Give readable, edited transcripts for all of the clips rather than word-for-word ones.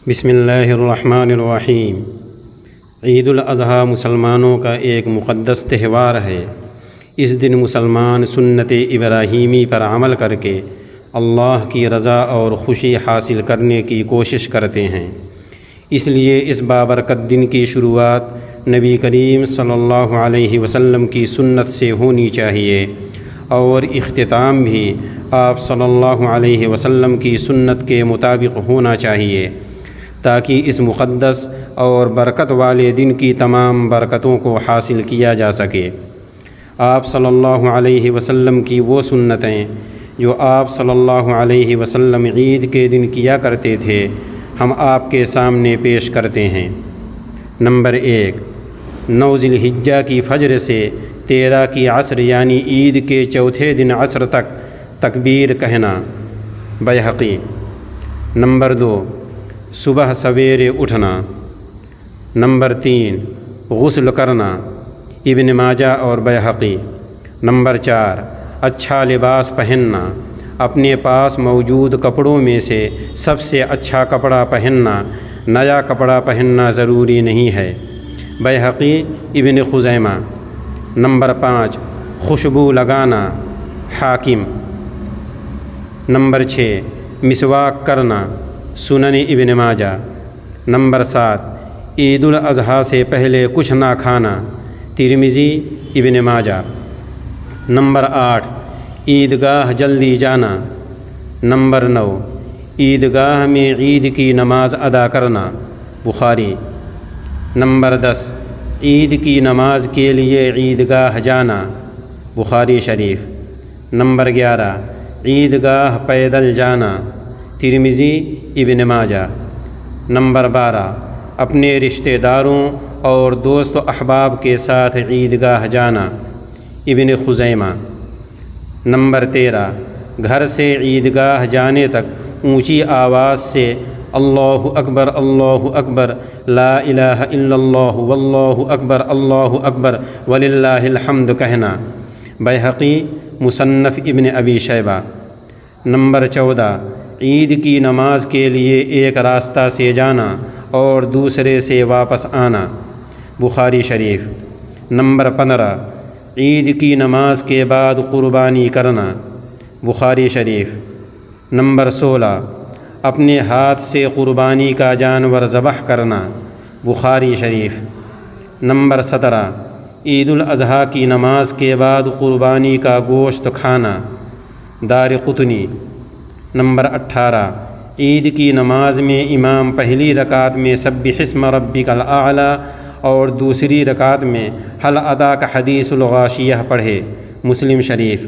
بسم اللہ الرحمن الرحیم۔ عید الاضحیٰ مسلمانوں کا ایک مقدس تہوار ہے۔ اس دن مسلمان سنت ابراہیمی پر عمل کر کے اللہ کی رضا اور خوشی حاصل کرنے کی کوشش کرتے ہیں۔ اس لیے اس بابرکت دن کی شروعات نبی کریم صلی اللہ علیہ وسلم کی سنت سے ہونی چاہیے اور اختتام بھی آپ صلی اللہ علیہ وسلم کی سنت کے مطابق ہونا چاہیے، تاکہ اس مقدس اور برکت والے دن کی تمام برکتوں کو حاصل کیا جا سکے۔ آپ صلی اللہ علیہ وسلم کی وہ سنتیں جو آپ صلی اللہ علیہ وسلم عید کے دن کیا کرتے تھے، ہم آپ کے سامنے پیش کرتے ہیں۔ نمبر 1، 9 ذی الحجہ کی فجر سے 13 کی عصر یعنی عید کے چوتھے دن عصر تک تکبیر کہنا، بیہقی۔ نمبر 2، صبح سویرے اٹھنا۔ نمبر 3، غسل کرنا، ابن ماجہ اور بیہقی۔ نمبر 4، اچھا لباس پہننا، اپنے پاس موجود کپڑوں میں سے سب سے اچھا کپڑا پہننا، نیا کپڑا پہننا ضروری نہیں ہے، بیہقی، ابن خزیمہ۔ نمبر 5، خوشبو لگانا، حاکم۔ نمبر 6، مسواک کرنا، سنن ابن ماجہ۔ نمبر 7، عید الاضحیٰ سے پہلے کچھ نہ کھانا، ترمذی، ابن ماجہ۔ نمبر 8، عیدگاہ جلدی جانا۔ نمبر 9، عیدگاہ میں عید کی نماز ادا کرنا، بخاری۔ نمبر 10، عید کی نماز کے لیے عیدگاہ جانا، بخاری شریف۔ نمبر 11، عیدگاہ پیدل جانا، ترمذی، ابن ماجہ۔ نمبر 12، اپنے رشتہ داروں اور دوست و احباب کے ساتھ عیدگاہ جانا، ابن خزیمہ۔ نمبر 13، گھر سے عیدگاہ جانے تک اونچی آواز سے اللہ اکبر اللہ اکبر، لا الہ الا اللہ واللہ اکبر اللہ اکبر وللہ الحمد کہنا، بیہقی، مصنف ابن ابی شیبہ۔ نمبر 14، عید کی نماز کے لیے ایک راستہ سے جانا اور دوسرے سے واپس آنا، بخاری شریف۔ نمبر 15، عید کی نماز کے بعد قربانی کرنا، بخاری شریف۔ نمبر 16، اپنے ہاتھ سے قربانی کا جانور ذبح کرنا، بخاری شریف۔ نمبر 17، عید الاضحیٰ کی نماز کے بعد قربانی کا گوشت کھانا، دارقطنی۔ نمبر 18، عید کی نماز میں امام پہلی رکعت میں سبح اسم ربک الاعلی اور دوسری رکعت میں حل اتاک حدیث الغاشیہ پڑھے، مسلم شریف۔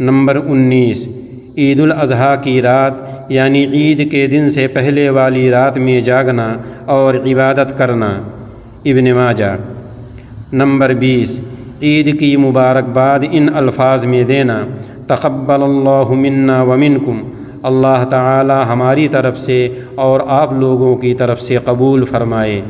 نمبر 19، عید الاضحیٰ کی رات یعنی عید کے دن سے پہلے والی رات میں جاگنا اور عبادت کرنا، ابن ماجہ۔ نمبر 20، عید کی مبارکباد ان الفاظ میں دینا، تقبل اللہ منا ومنکم، اللہ تعالی ہماری طرف سے اور آپ لوگوں کی طرف سے قبول فرمائے۔